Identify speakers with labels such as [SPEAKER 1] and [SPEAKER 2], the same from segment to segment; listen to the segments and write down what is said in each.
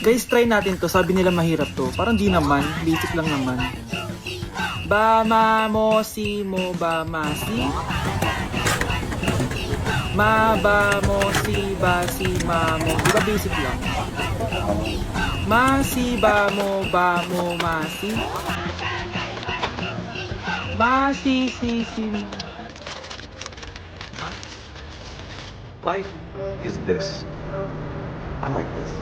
[SPEAKER 1] Guys, try natin to. Sabi nila mahirap to. Parang di naman. Basic lang naman. Ba, ma, mo, si, mo, ba, ma, si. Ma, ba, mo, si, ba, si, ma, mo. Di ba basic lang? Ma, si, ba, mo, ma, si. Ma, si, si.
[SPEAKER 2] Life is this. I like this.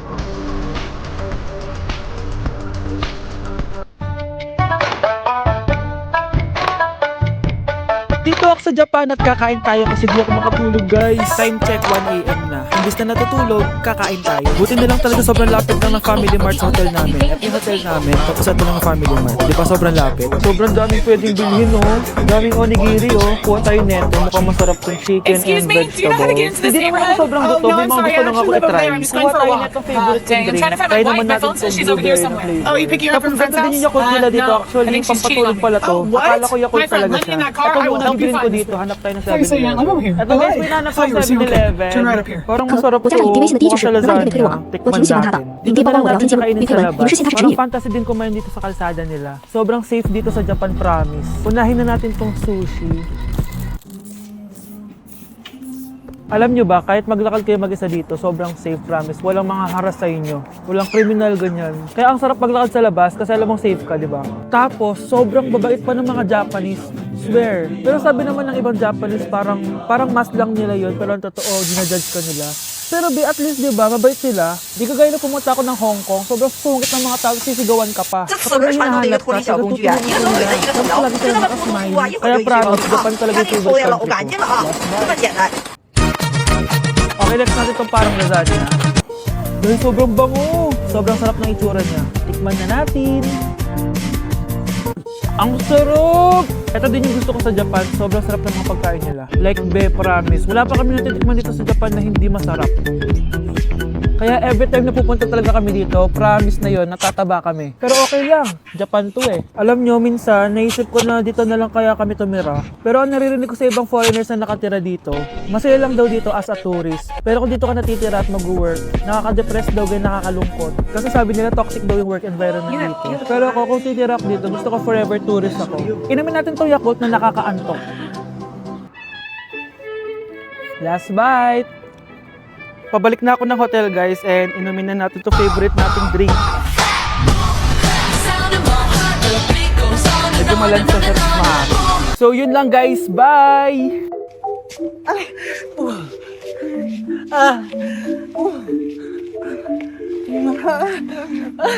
[SPEAKER 1] Dito ako sa Japan at kakain tayo kasi di ako makatulog, guys. Time check 1 AM na. Imbis na natutulog, kakain tayo. Buti na lang talaga sobrang lapit lang ng Family Mart sa hotel namin. At yung hotel namin, tapos ito lang ng Family Mart. Di ba sobrang lapit? Sobrang daming pwedeng bilhin, oh. Daming onigiri, oh. Kuha tayo neto. Mukhang masarap tong chicken
[SPEAKER 3] Excuse
[SPEAKER 1] and
[SPEAKER 3] me, do you know how to get
[SPEAKER 1] vegetables.
[SPEAKER 3] into this
[SPEAKER 1] Hindi naman ako
[SPEAKER 3] neighborhood?
[SPEAKER 1] sobrang gutom. May
[SPEAKER 3] I'm
[SPEAKER 1] mga
[SPEAKER 3] sorry,
[SPEAKER 1] gusto
[SPEAKER 3] I
[SPEAKER 1] lang ako
[SPEAKER 3] actually live over
[SPEAKER 1] i-try.
[SPEAKER 3] there. I'm just
[SPEAKER 1] Kuha
[SPEAKER 3] going for a
[SPEAKER 1] tayo
[SPEAKER 3] walk.
[SPEAKER 1] netong favorite
[SPEAKER 3] Dang, I'm
[SPEAKER 1] drink.
[SPEAKER 3] trying to find
[SPEAKER 1] Try
[SPEAKER 3] my wife.
[SPEAKER 1] naman
[SPEAKER 3] My
[SPEAKER 1] natin
[SPEAKER 3] phone says
[SPEAKER 1] tong
[SPEAKER 3] she's over here
[SPEAKER 1] blueberry na
[SPEAKER 3] somewhere.
[SPEAKER 1] flavor.
[SPEAKER 3] Oh, you picking her up
[SPEAKER 1] Tapos
[SPEAKER 3] from friend's
[SPEAKER 1] ganito
[SPEAKER 3] house?
[SPEAKER 1] din yung Yakult nila dito.
[SPEAKER 3] No.
[SPEAKER 1] Actually,
[SPEAKER 3] I think she's cheating
[SPEAKER 1] pampatulog
[SPEAKER 3] on me.
[SPEAKER 1] pala to.
[SPEAKER 3] Oh, what?
[SPEAKER 1] Akala ko Yakult
[SPEAKER 3] My friend,
[SPEAKER 1] talaga
[SPEAKER 3] let me
[SPEAKER 1] siya.
[SPEAKER 3] in that car.
[SPEAKER 1] Ito
[SPEAKER 3] I will
[SPEAKER 1] muna
[SPEAKER 3] help you
[SPEAKER 1] bibilin ko
[SPEAKER 3] find
[SPEAKER 1] dito. Hanap tayo ng
[SPEAKER 3] Sorry, so young. I'm over
[SPEAKER 1] 7-Eleven.
[SPEAKER 3] here.
[SPEAKER 1] Ito guys,
[SPEAKER 3] Why?
[SPEAKER 1] may nanap
[SPEAKER 3] I thought you
[SPEAKER 1] sa
[SPEAKER 3] were seeing okay.
[SPEAKER 1] 7-Eleven.
[SPEAKER 3] Turn right up here.
[SPEAKER 1] Parang masarap to.
[SPEAKER 4] 我家里点微信的地址
[SPEAKER 1] Mukha
[SPEAKER 4] 是
[SPEAKER 1] siya
[SPEAKER 4] 我妈的那个推
[SPEAKER 1] lasagna.
[SPEAKER 4] 网，我
[SPEAKER 1] Tikman
[SPEAKER 4] 挺喜欢它的。
[SPEAKER 1] natin.
[SPEAKER 4] 你可以帮我聊天记录，
[SPEAKER 1] Kainin
[SPEAKER 4] 并
[SPEAKER 1] sa
[SPEAKER 4] 且你
[SPEAKER 1] labas.
[SPEAKER 4] 是信他是职
[SPEAKER 1] Parang
[SPEAKER 4] 业。
[SPEAKER 1] fantasy din kumain dito sa kalsada nila. Sobrang safe dito sa Japan, promise. Unahin na natin tong sushi. Alam nyo ba, kahit maglakad kayo mag-isa dito, sobrang safe, promise. Walang mga haras sa inyo. Walang kriminal, ganyan. Kaya ang sarap maglakad sa labas kasi alam mong safe ka, di ba? Tapos, sobrang babait pa ng mga Japanese. Swear. Pero sabi naman ng ibang Japanese, parang mas lang nila yun. Pero ang totoo, ginajudge ka nila. Pero at least, di ba, mabait sila. Di kagaya na pumunta ako ng Hong Kong, sobrang sungit ng mga tao, sisigawan ka pa.
[SPEAKER 4] 这四个人传统的一个脱离小工具啊，一个都有的，一个手摇，真的把不舒服啊，一会儿就一直往上，赶紧脱掉了，我赶紧了啊，这么简单。
[SPEAKER 1] Okay, next natin itong parang lasagna. Dahil sobrang bango. Sobrang sarap ng itsura niya. Tikman na natin. Ang sarap! Ito din yung gusto ko sa Japan. Sobrang sarap ng mga pagkain nila. Like be, promise. Wala pa kami natitikman dito sa Japan na hindi masarap. Kaya every time na pupunta talaga kami dito, promise na yon, natataba kami. Pero okay lang, Japan to eh. Alam nyo, minsan, naisip ko na dito na lang kaya kami tumira. Pero ang naririnig ko sa ibang foreigners na nakatira dito, masaya lang daw dito as a tourist. Pero kung dito ka natitira at mag-work, nakaka-depress daw ganyan, nakakalungkot. Kasi sabi nila toxic daw yung work environment dito. Pero ako, kung titira ako dito, gusto ko forever tourist ako. Inumin natin tong Yakult na nakakaantok. Last bite! Pabalik na ako ng hotel, guys, and inumin na natin to favorite nating drink. Medyo malansa siya at maaari. So yun lang, guys, bye!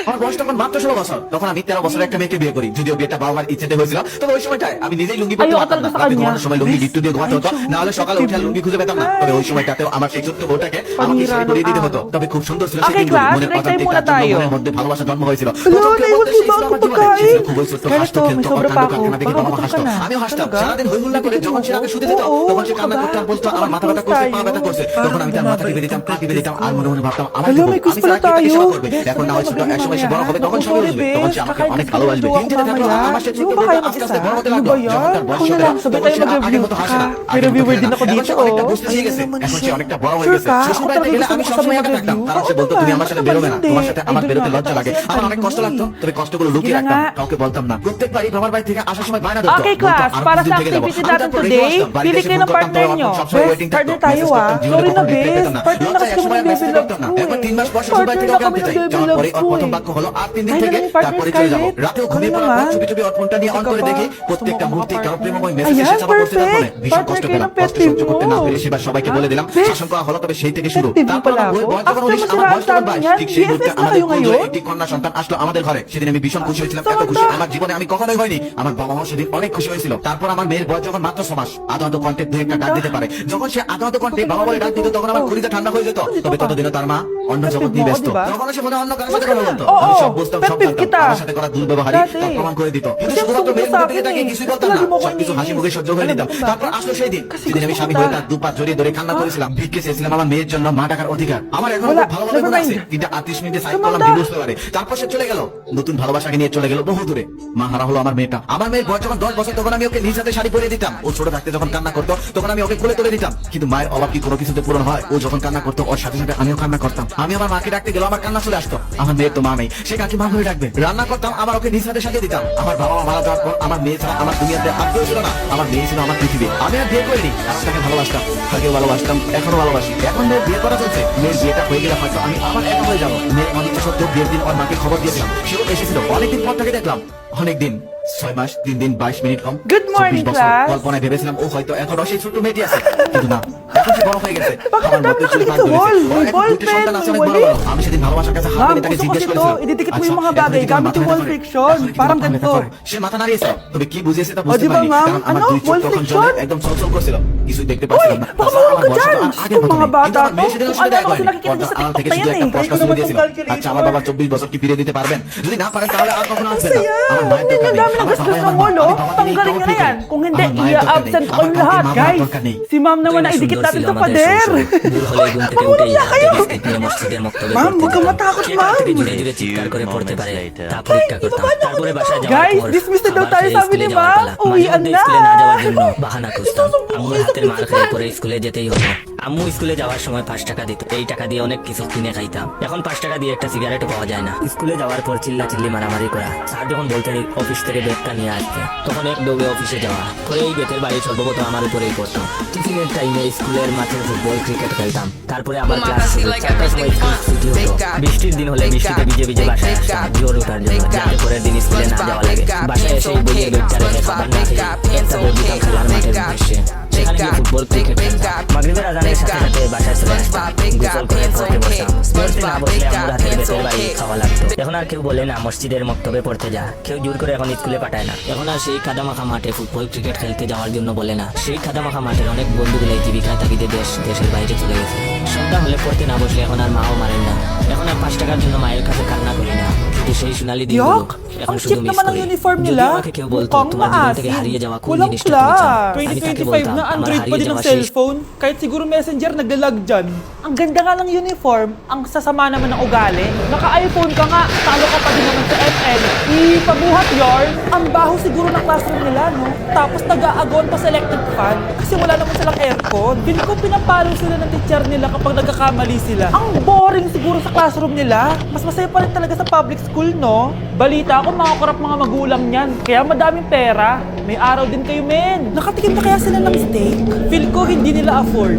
[SPEAKER 5] আমার বয়স তখন মাত্র 16 বছর। তখন আমি 13 বছরের একটা মেয়েকে বিয়ে করি। যদিও বিয়েটা বাবা মার ইচ্ছেতে হয়েছিল, তবে ওই সময়টায় আমি নিজেই লুঙ্গি পরতে
[SPEAKER 1] Ayoko
[SPEAKER 5] পারতাম না।
[SPEAKER 1] talaga sa
[SPEAKER 5] রাতে
[SPEAKER 1] kanya.
[SPEAKER 5] ঘুমানোর সময় লুঙ্গি গিট্টু দিয়ে ঘুমাতে হতো, না হলে সকালে উঠে আর লুঙ্গি খুঁজে পেতাম না। তবে ওই সময়টাতেও আমার সেই ছোট্ট বউটাকে আমাকে
[SPEAKER 1] Panira
[SPEAKER 5] শাড়ি পরিয়ে
[SPEAKER 1] ng
[SPEAKER 5] দিতে
[SPEAKER 1] araw.
[SPEAKER 5] হতো। তবে খুব সুন্দর ছিল
[SPEAKER 1] Okay,
[SPEAKER 5] সেই দিনগুলো।
[SPEAKER 1] class,
[SPEAKER 5] মনের
[SPEAKER 1] break time
[SPEAKER 5] অজান্তে
[SPEAKER 1] muna
[SPEAKER 5] কার জন্য
[SPEAKER 1] tayo.
[SPEAKER 5] মনের মধ্যে ভালোবাসা জন্ম হয়েছিল।
[SPEAKER 1] Hello,
[SPEAKER 5] প্রথম কেউ
[SPEAKER 1] naiwan
[SPEAKER 5] বলতে
[SPEAKER 1] si
[SPEAKER 5] সেই ছিল
[SPEAKER 1] Bago
[SPEAKER 5] আমার জীবনে।
[SPEAKER 1] pagkain.
[SPEAKER 5] সে ছিল খুবই ছোট্ট,
[SPEAKER 1] Ganito,
[SPEAKER 5] হাসতো,
[SPEAKER 1] may
[SPEAKER 5] খেলতো,
[SPEAKER 1] sobra
[SPEAKER 5] আর
[SPEAKER 1] pa
[SPEAKER 5] কান্না
[SPEAKER 1] ako.
[SPEAKER 5] কান্না দেখে
[SPEAKER 1] Baka
[SPEAKER 5] বাবা মা
[SPEAKER 1] gutom
[SPEAKER 5] হাসতো।
[SPEAKER 1] ka na.
[SPEAKER 5] আমিও হাসতাম।
[SPEAKER 1] Talaga?
[SPEAKER 5] সারাদিন হই হুল্লা করে যখন সে আমাকে শুতে দিত,
[SPEAKER 1] Oo,
[SPEAKER 5] তখন সে কান্না
[SPEAKER 1] ano
[SPEAKER 5] করতে
[SPEAKER 1] ba?
[SPEAKER 5] আর বলতো আমার মাথা ব্যথা করছে, পা ব্যথা করছে। তখন আমি তার মাথা টিপে দিতাম, পা টিপে দিতাম, আর মনে মনে ভাবতাম আমার
[SPEAKER 1] Hello,
[SPEAKER 5] জীবন,
[SPEAKER 1] may
[SPEAKER 5] আমি
[SPEAKER 1] quiz pala
[SPEAKER 5] ছাড়া কে তাকে
[SPEAKER 1] tayo.
[SPEAKER 5] সেবা করবে?
[SPEAKER 1] Best
[SPEAKER 5] এখন না
[SPEAKER 1] friend
[SPEAKER 5] হয় ছোট,
[SPEAKER 1] na maging
[SPEAKER 5] একসময় সে
[SPEAKER 1] mamaya,
[SPEAKER 5] বড় হবে,
[SPEAKER 1] ha?
[SPEAKER 5] তখন
[SPEAKER 1] Naku,
[SPEAKER 5] সবাই
[SPEAKER 1] sorry,
[SPEAKER 5] বুঝবে, তখন সে
[SPEAKER 1] best.
[SPEAKER 5] আমাকে
[SPEAKER 1] Kakain
[SPEAKER 5] অনেক
[SPEAKER 1] kasi
[SPEAKER 5] ভালোবাসবে।
[SPEAKER 1] jowa
[SPEAKER 5] দিন যেতে থাকলো,
[SPEAKER 1] mamaya.
[SPEAKER 5] আমার সে
[SPEAKER 1] Di
[SPEAKER 5] ছোট্ট
[SPEAKER 1] mo ba
[SPEAKER 5] বউটা
[SPEAKER 1] kaya
[SPEAKER 5] আস্তে আস্তে
[SPEAKER 1] mag-isa?
[SPEAKER 5] বড় হতে
[SPEAKER 1] Ano
[SPEAKER 5] লাগলো।
[SPEAKER 1] ba
[SPEAKER 5] যখন
[SPEAKER 1] yan?
[SPEAKER 5] তার বয়স
[SPEAKER 1] Ako na
[SPEAKER 5] হতে
[SPEAKER 1] lang,
[SPEAKER 5] লাগলো,
[SPEAKER 1] sabay
[SPEAKER 5] তখন
[SPEAKER 1] tayo
[SPEAKER 5] সে আগের
[SPEAKER 1] mag-review
[SPEAKER 5] মতো হাসে
[SPEAKER 1] ka.
[SPEAKER 5] না।
[SPEAKER 1] May
[SPEAKER 5] আগের মতো
[SPEAKER 1] reviewer
[SPEAKER 5] খেলে
[SPEAKER 1] din
[SPEAKER 5] না।
[SPEAKER 1] ako
[SPEAKER 5] এখন
[SPEAKER 1] dito,
[SPEAKER 5] সে অনেকটা
[SPEAKER 1] oh.
[SPEAKER 5] বুঝতে শিখে গেছে। এখন সে অনেকটা বড় হয়ে
[SPEAKER 1] Sure
[SPEAKER 5] গেছে।
[SPEAKER 1] ka?
[SPEAKER 5] শ্বশুর
[SPEAKER 1] Ako
[SPEAKER 5] বাড়িতে
[SPEAKER 1] talaga
[SPEAKER 5] গেলে
[SPEAKER 1] gusto
[SPEAKER 5] আমি
[SPEAKER 1] mo
[SPEAKER 5] সবসময়
[SPEAKER 1] kasama
[SPEAKER 5] একা থাকতাম।
[SPEAKER 1] mag-review?
[SPEAKER 5] কারণ সে
[SPEAKER 1] Oo
[SPEAKER 5] বলতো তুমি
[SPEAKER 1] naman,
[SPEAKER 5] আমার সাথে
[SPEAKER 1] ako
[SPEAKER 5] বেরোবে না,
[SPEAKER 1] naman hindi.
[SPEAKER 5] তোমার সাথে আমার
[SPEAKER 1] Idol
[SPEAKER 5] বেরোতে
[SPEAKER 1] nga
[SPEAKER 5] লজ্জা
[SPEAKER 1] ako
[SPEAKER 5] লাগে।
[SPEAKER 1] kasi
[SPEAKER 5] আমার
[SPEAKER 1] ang
[SPEAKER 5] অনেক
[SPEAKER 1] tagal
[SPEAKER 5] কষ্ট
[SPEAKER 1] mo
[SPEAKER 5] লাগতো,
[SPEAKER 1] eh.
[SPEAKER 5] তবে কষ্টগুলো লুকিয়ে
[SPEAKER 1] Sige
[SPEAKER 5] রাখতাম,
[SPEAKER 1] nga.
[SPEAKER 5] কাউকে বলতাম না। প্রত্যেকবারই বাবার বাড়ি থেকে আসার সময় বায়না ধরতো,
[SPEAKER 1] Okay,
[SPEAKER 5] বলতো,
[SPEAKER 1] class,
[SPEAKER 5] আরো
[SPEAKER 1] para
[SPEAKER 5] কিছুদিন
[SPEAKER 1] sa
[SPEAKER 5] থেকে যাবো।
[SPEAKER 1] activity
[SPEAKER 5] আমি
[SPEAKER 1] natin
[SPEAKER 5] তারপর রেডি
[SPEAKER 1] today,
[SPEAKER 5] আসতাম, বাড়িতে
[SPEAKER 1] pili
[SPEAKER 5] এসে
[SPEAKER 1] kayo
[SPEAKER 5] ফোন
[SPEAKER 1] ng
[SPEAKER 5] করতাম, তবে
[SPEAKER 1] partner
[SPEAKER 5] আমার
[SPEAKER 1] nyo.
[SPEAKER 5] ফোন সবসময়
[SPEAKER 1] Best
[SPEAKER 5] ওয়েটিং থাকতো।
[SPEAKER 1] partner tayo,
[SPEAKER 5] মেসেজ করতাম,
[SPEAKER 1] ah.
[SPEAKER 5] জীবনে
[SPEAKER 1] Sorry
[SPEAKER 5] কখনো
[SPEAKER 1] na,
[SPEAKER 5] রিপ্লাই
[SPEAKER 1] best.
[SPEAKER 5] পেতাম না।
[SPEAKER 1] Partner na
[SPEAKER 5] লজ্জায়
[SPEAKER 1] kasi
[SPEAKER 5] একসময়
[SPEAKER 1] kami
[SPEAKER 5] মেসেজ
[SPEAKER 1] baby
[SPEAKER 5] করতাম না।
[SPEAKER 1] loves ko
[SPEAKER 5] এরপর
[SPEAKER 1] eh.
[SPEAKER 5] 3 মাস পর শ্বশুর বাড়ি
[SPEAKER 1] Partner
[SPEAKER 5] থেকে
[SPEAKER 1] na
[SPEAKER 5] ওকে
[SPEAKER 1] kami
[SPEAKER 5] আনতে
[SPEAKER 1] ng
[SPEAKER 5] যাই।
[SPEAKER 1] baby
[SPEAKER 5] যাওয়ার পরে
[SPEAKER 1] loves
[SPEAKER 5] ওর
[SPEAKER 1] ko
[SPEAKER 5] প্রথম
[SPEAKER 1] eh.
[SPEAKER 5] বাক্য হলো, আর 3 দিন
[SPEAKER 1] Ay,
[SPEAKER 5] থেকে
[SPEAKER 1] naman yung partner
[SPEAKER 5] তারপরে চলে যাবো।
[SPEAKER 1] Scarlett.
[SPEAKER 5] রাতেও
[SPEAKER 1] Ano
[SPEAKER 5] ঘুমিয়ে পড়ার পর
[SPEAKER 1] naman?
[SPEAKER 5] চুপি চুপি ওর ফোনটা নিয়ে অন
[SPEAKER 1] Ikaw
[SPEAKER 5] করে
[SPEAKER 1] pa?
[SPEAKER 5] দেখি
[SPEAKER 1] Gusto
[SPEAKER 5] প্রত্যেকটা
[SPEAKER 1] mo
[SPEAKER 5] মুহূর্তে কারো
[SPEAKER 1] makapartner?
[SPEAKER 5] প্রেমময় মেসেজ
[SPEAKER 1] Ayan,
[SPEAKER 5] এসে ছাপা করতে তার ফোনে।
[SPEAKER 1] perfect.
[SPEAKER 5] ভীষণ
[SPEAKER 1] Partner
[SPEAKER 5] কষ্ট
[SPEAKER 1] kayo
[SPEAKER 5] পেলাম,
[SPEAKER 1] ng pet
[SPEAKER 5] কষ্ট
[SPEAKER 1] peeve
[SPEAKER 5] সহ্য করতে না
[SPEAKER 1] mo.
[SPEAKER 5] পেরে সেবার সবাইকে
[SPEAKER 1] Ha?
[SPEAKER 5] বলে দিলাম।
[SPEAKER 1] Best.
[SPEAKER 5] শাসন করা হলো, তবে সেই থেকে শুরু।
[SPEAKER 1] Pet peeve mo
[SPEAKER 5] তারপর
[SPEAKER 1] pala
[SPEAKER 5] আমার বউয়ের
[SPEAKER 1] ako?
[SPEAKER 5] বয়স যখন
[SPEAKER 1] After
[SPEAKER 5] 19,
[SPEAKER 1] mo
[SPEAKER 5] আমার বয়স
[SPEAKER 1] sinabi
[SPEAKER 5] তখন
[SPEAKER 1] sa
[SPEAKER 5] 22,
[SPEAKER 1] amin
[SPEAKER 5] ঠিক
[SPEAKER 1] yan,
[SPEAKER 5] সেই মুহূর্তে
[SPEAKER 1] BFF na
[SPEAKER 5] আমাদের
[SPEAKER 1] kayo
[SPEAKER 5] কুলজোড়ে
[SPEAKER 1] ngayon?
[SPEAKER 5] একটি কন্যা সন্তান আসলো আমাদের ঘরে। সেদিন আমি ভীষণ খুশি হয়েছিলাম, এত খুশি আমার জীবনে আমি কখনোই হয়নি। আমার বাবা মা সেদিন অনেক খুশি হয়েছিল। তারপর আমার মেয়ের বয়স যখন মাত্র 6 মাস, আদো আদো কণ্ঠে দু একটা ডাক দিতে পারে। যখন সে আদো আদো কণ্ঠে বাবা বলে ডাক দিত, তখন আমার কলিজা ঠান্ডা হয়ে যেত। তবে ততদিনও তার মা অন্য জগৎ নিয়ে ব্যস্ত। তখন সে মনে হয় অন্য কারোর সাথে কথা বলতো।
[SPEAKER 1] Oo,
[SPEAKER 5] আমি সব বুঝতাম, সব
[SPEAKER 1] pet peeve
[SPEAKER 5] জানতাম।
[SPEAKER 1] kita.
[SPEAKER 5] আমার সাথে করা দুর্ব্যবহারই
[SPEAKER 1] Dati.
[SPEAKER 5] তার প্রমাণ করে দিত। কিন্তু
[SPEAKER 1] Kasi
[SPEAKER 5] শুধুমাত্র
[SPEAKER 1] gusto
[SPEAKER 5] মেয়ের
[SPEAKER 1] mo sa
[SPEAKER 5] মুখ থেকে
[SPEAKER 1] akin
[SPEAKER 5] তাকিয়ে
[SPEAKER 1] eh.
[SPEAKER 5] কিছুই বলতাম
[SPEAKER 1] Lagi
[SPEAKER 5] না।
[SPEAKER 1] mo ko
[SPEAKER 5] সবকিছু হাসি মুখে সহ্য করে
[SPEAKER 1] iniisip.
[SPEAKER 5] নিতাম।
[SPEAKER 1] Alam mo kung
[SPEAKER 5] তারপর
[SPEAKER 1] bakit?
[SPEAKER 5] আসলো সেই দিন,
[SPEAKER 1] Kasi
[SPEAKER 5] সেদিন আমি
[SPEAKER 1] gusto
[SPEAKER 5] স্বামী
[SPEAKER 1] kita.
[SPEAKER 5] হয়ে তার দুপা জড়িয়ে ধরে কান্না করেছিলাম। ভিক্ষে চেয়েছিলাম আমার মেয়ের জন্য মা টাকার অধিকার। আমার এখন
[SPEAKER 1] Wala,
[SPEAKER 5] খুব ভালোভাবে
[SPEAKER 1] never
[SPEAKER 5] মনে আছে।
[SPEAKER 1] mind.
[SPEAKER 5] 3:38 মিনিটে সাইড
[SPEAKER 1] Tumanda.
[SPEAKER 5] করলাম ডিভোর্স পেপারে। তারপর সে চলে গেল, নতুন ভালোবাসাকে নিয়ে চলে গেল বহু দূরে। মা হারা হলো আমার মেয়েটা। আমার মেয়ের বয়স যখন 10 বছর, তখন আমি ওকে নিজ হাতে শাড়ি পরিয়ে দিতাম। ও ছোট থাকতে যখন কান্না করতো, তখন আমি ওকে কোলে তুলে দিতাম। কিন্তু মায়ের অভাব কি কোনো কিছুতে পূরণ হয়? ও যখন কান্না করতো, ওর সাথে সাথে আমিও কান্না করতাম। আমি আমার মাকে ডাকতে গেলাম, আমার কান্না চলে আসতো। আমার মেয়ের তো মা নেই, সে কাকে মা ধরে রাখবে? রান্না করতাম, আবার ওকে নিজ হাতে সাজিয়ে দিতাম। আমার বাবা মা মারা যাওয়ার পর আমার মেয়ে ছাড়া আমার দুনিয়াতে আর কেউ ছিল না। আমার মেয়ে ছিল আমার পৃথিবী। আমি আর বিয়ে করিনি, আর তাকে ভালোবাসতাম, আগেও ভালোবাসতাম, এখনো ভালোবাসি। এখন মেয়ের বিয়ে করা চলছে, মেয়ের বিয়েটা হয়ে গেলে হয়তো আমি আবার একা হয়ে যাবো। মেয়ের অনিচ্ছা সত্ত্বেও বিয়ের দিন আমার মাকে খবর দিয়েছিলাম, সেও এসেছিল। অনেকদিন পর তাকে দেখলাম, অনেকদিন, 6 মাস 3 দিন 22 মিনিট কম।
[SPEAKER 1] Good morning,
[SPEAKER 5] 24 বছর।
[SPEAKER 1] class.
[SPEAKER 5] কল্পনায় ভেবেছিলাম ও হয়তো এখনো সেই ছোট্ট মেয়েটি আছে, কিন্তু না, এখন সে বড় হয়ে গেছে।
[SPEAKER 1] Bakit
[SPEAKER 5] আমার মতো
[SPEAKER 1] ang
[SPEAKER 5] চুল
[SPEAKER 1] dami
[SPEAKER 5] পাক ধরেছে।
[SPEAKER 1] ball?
[SPEAKER 5] ওর এখন
[SPEAKER 1] Ball
[SPEAKER 5] দুটি সন্তান
[SPEAKER 1] pen,
[SPEAKER 5] আছে, অনেক বড়
[SPEAKER 1] wali.
[SPEAKER 5] বড়। আমি সেদিন ভালোবাসার কাছে হাত
[SPEAKER 1] Ma'am,
[SPEAKER 5] দিয়ে তাকে
[SPEAKER 1] gusto ko
[SPEAKER 5] জিজ্ঞেস
[SPEAKER 1] dito,
[SPEAKER 5] করেছিলাম,
[SPEAKER 1] ididikit mo
[SPEAKER 5] আচ্ছা,
[SPEAKER 1] yung mga
[SPEAKER 5] এখন
[SPEAKER 1] bagay
[SPEAKER 5] কি তোমার
[SPEAKER 1] gamit
[SPEAKER 5] মাথায়
[SPEAKER 1] yung wall
[SPEAKER 5] ব্যথা করে?
[SPEAKER 1] friction,
[SPEAKER 5] এখন কি
[SPEAKER 1] parang
[SPEAKER 5] তোমার মাথায় ব্যথা
[SPEAKER 1] ganito.
[SPEAKER 5] করে? সে মাথা নাড়িয়েছে, তবে কি বুঝিয়েছে তা
[SPEAKER 1] O,
[SPEAKER 5] বুঝতে
[SPEAKER 1] di ba,
[SPEAKER 5] পারিনি,
[SPEAKER 1] ma'am?
[SPEAKER 5] কারণ আমার
[SPEAKER 1] Ano?
[SPEAKER 5] দুই চোখ
[SPEAKER 1] Wall
[SPEAKER 5] তখন
[SPEAKER 1] friction?
[SPEAKER 5] জলে একদম ছলছল করছিল, কিছুই দেখতে পাচ্ছিলাম না।
[SPEAKER 1] baka
[SPEAKER 5] তাছাড়া আমার
[SPEAKER 1] mahulog ka
[SPEAKER 5] বয়স তো
[SPEAKER 1] dyan.
[SPEAKER 5] আর আগের
[SPEAKER 1] Itong
[SPEAKER 5] মতো
[SPEAKER 1] mga
[SPEAKER 5] নেই।
[SPEAKER 1] bata
[SPEAKER 5] কিন্তু আমার মেয়ে
[SPEAKER 1] to,
[SPEAKER 5] সেদিন
[SPEAKER 1] kung
[SPEAKER 5] অসুবিধা
[SPEAKER 1] ano kasi
[SPEAKER 5] হয়নি।
[SPEAKER 1] nakikita
[SPEAKER 5] পর্দার
[SPEAKER 1] sa
[SPEAKER 5] আড়াল থেকে
[SPEAKER 1] TikTok
[SPEAKER 5] শুধু
[SPEAKER 1] na yan
[SPEAKER 5] একটা
[SPEAKER 1] eh.
[SPEAKER 5] প্রশ্ন
[SPEAKER 1] Kahit
[SPEAKER 5] শুনে
[SPEAKER 1] naman
[SPEAKER 5] দিয়েছিল,
[SPEAKER 1] kung calculator.
[SPEAKER 5] আচ্ছা আমার বাবার 24 বছর কি ফিরিয়ে দিতে পারবেন? যদি না পারেন তাহলে আর কখনো আসবেন না।
[SPEAKER 1] Masaya.
[SPEAKER 5] আমার মায়ের দরকার
[SPEAKER 1] Ang
[SPEAKER 5] নেই,
[SPEAKER 1] dami ng
[SPEAKER 5] আমার
[SPEAKER 1] gastos
[SPEAKER 5] বাবাই
[SPEAKER 1] ng
[SPEAKER 5] আমার মা,
[SPEAKER 1] wall, oh.
[SPEAKER 5] আমি বাবাকে নিয়ে
[SPEAKER 1] Tanggalin
[SPEAKER 5] কাউকে
[SPEAKER 1] nyo na yan.
[SPEAKER 5] করি।
[SPEAKER 1] Kung hindi,
[SPEAKER 5] আমার মায়ের দরকার নেই,
[SPEAKER 1] i-absent ko
[SPEAKER 5] আমার
[SPEAKER 1] yung
[SPEAKER 5] কাউকে
[SPEAKER 1] lahat,
[SPEAKER 5] মা
[SPEAKER 1] guys.
[SPEAKER 5] বাবার দরকার নেই।
[SPEAKER 1] Si ma'am naman ay idikit natin sa pader.
[SPEAKER 3] দূর হলে ঘুম থেকে উঠে হাতে বিস্কিট নিয়ে মসজিদের মক্তবে
[SPEAKER 1] Ma'am,
[SPEAKER 3] পড়তে
[SPEAKER 1] huwag ka
[SPEAKER 3] যেতাম।
[SPEAKER 1] matakot,
[SPEAKER 3] কে কার থেকে
[SPEAKER 1] ma'am.
[SPEAKER 3] জুড়ে জুড়ে চিৎকার করে পড়তে পারে তা পরীক্ষা করতাম। তারপরে বাসায় যাওয়ার
[SPEAKER 1] Guys,
[SPEAKER 3] পর
[SPEAKER 1] dismiss na daw
[SPEAKER 3] আবার
[SPEAKER 1] tayo,
[SPEAKER 3] সেই
[SPEAKER 1] sabi
[SPEAKER 3] স্কুলে
[SPEAKER 1] ni
[SPEAKER 3] যাওয়ার
[SPEAKER 1] ma'am.
[SPEAKER 3] পালা।
[SPEAKER 1] Uwian
[SPEAKER 3] মাঝে মধ্যে
[SPEAKER 1] na.
[SPEAKER 3] স্কুলে না যাওয়ার জন্য বাহানা খুঁজতাম।
[SPEAKER 1] Isusumbong
[SPEAKER 3] আম্মুর
[SPEAKER 1] ko sa
[SPEAKER 3] হাতের মার খেয়ে
[SPEAKER 1] principal.
[SPEAKER 3] পরে স্কুলে যেতেই হতো। আম্মু স্কুলে যাওয়ার সময় 5 টাকা দিত, এই টাকা দিয়ে অনেক কিছু কিনে খাইতাম। এখন 5 টাকা দিয়ে একটা সিগারেটও পাওয়া যায় না। স্কুলে যাওয়ার পর চিল্লা চিল্লি মারামারি করা। স্যার যখন বলতেন অফিস থেকে ব্যাগটা নিয়ে আসতে, তখন এক দৌড়ে অফিসে যাওয়া, পরে এই বেতের বাড়ি সর্বপ্রথম আমার উপরেই পড়তো। টিফিনের টাইমে স্কুলের মাঠে ফুটবল ক্রিকেট খেলতাম, তারপরে আবার ক্লাস শুরু। 4টার সময় স্কুল ছুটি হতো। বৃষ্টির দিন হলে বৃষ্টিতে ভিজে ভিজে বাসায় আসতাম জোর ওঠার জন্য, যাতে পরের দিন স্কুলে না যাওয়া লাগে। বাসায় এসে বইয়ে বেগটা রেখে খাবার না খেয়ে একটা দৌড় দিতাম খেলার মাঠের উদ্দেশ্যে। সেখানে গিয়ে ফুটবল ক্রিকেট খেলতাম। মাগরিবের আজানের সাথে সাথে বাসায় চলে আসতাম, গোসল করে পড়তে বসতাম। পড়তে না বসলে আমার হাতের বেতের বাড়ি খাওয়া লাগতো। এখন আর কেউ বলে না মসজিদের মক্তবে পড়তে যা, কেউ জোর করে এখন স্কুলে পাঠায় না। এখন আর সেই কাদামাখা মাঠে ফুটবল ক্রিকেট খেলতে যাওয়ার জন্য বলে না। সেই কাদামাখা মাঠের অনেক বন্ধুগুলো জীবিকায় তাগিদে দেশের বাইরে চলে গেছে। সন্ধ্যা হলে পড়তে না বসলে এখন আর মাও মারেন না। এখন আর 5 টাকার জন্য মায়ের কাছে কান্না করি না, কিন্তু সেই সোনালী দিনগুলো
[SPEAKER 1] Yok!
[SPEAKER 3] এখন
[SPEAKER 1] Ang
[SPEAKER 3] শুধু
[SPEAKER 1] cheap
[SPEAKER 3] মিস
[SPEAKER 1] naman ng
[SPEAKER 3] করি।
[SPEAKER 1] uniform
[SPEAKER 3] যদি
[SPEAKER 1] nila.
[SPEAKER 3] আমাকে কেউ বলতো
[SPEAKER 1] Mukhang
[SPEAKER 3] তোমার জীবন থেকে
[SPEAKER 1] maasim.
[SPEAKER 3] হারিয়ে যাওয়া কোন
[SPEAKER 1] Walang
[SPEAKER 3] জিনিসটা তুমি চাও,
[SPEAKER 1] class.
[SPEAKER 3] আমি তাকে
[SPEAKER 1] 2025
[SPEAKER 3] বলতাম
[SPEAKER 1] na
[SPEAKER 3] আমার
[SPEAKER 1] Android pa
[SPEAKER 3] হারিয়ে
[SPEAKER 1] din ang
[SPEAKER 3] যাওয়া সেই
[SPEAKER 1] cellphone. Kahit siguro messenger naglalag dyan. Ang ganda nga ng uniform, ang sasama naman ng ugali. Naka-iPhone ka nga, talo ka pa din naman sa FN. Ipabuhat yarn. Ang baho siguro ng classroom nila, no? Tapos nag-aagon pa sa electric fan kasi wala naman silang aircon. Feel ko pinapalo sila ng teacher nila kapag nagkakamali sila. Ang boring siguro sa classroom nila. Mas masaya pa rin talaga sa public school, no? Balita ko, mga korap mga magulang niyan. Kaya madaming pera. May araw din kayo, men. Nakatikim na kaya sila ng steak? Feel ko hindi nila afford.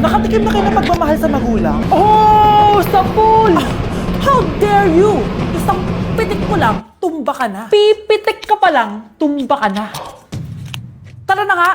[SPEAKER 1] Nakatikim na kayo ng pagmamahal sa magulang? Oh, sa pool! How dare you! Isang pitik mo lang, tumba ka na. Pipitik ka pa lang, tumba ka na. Tara na nga,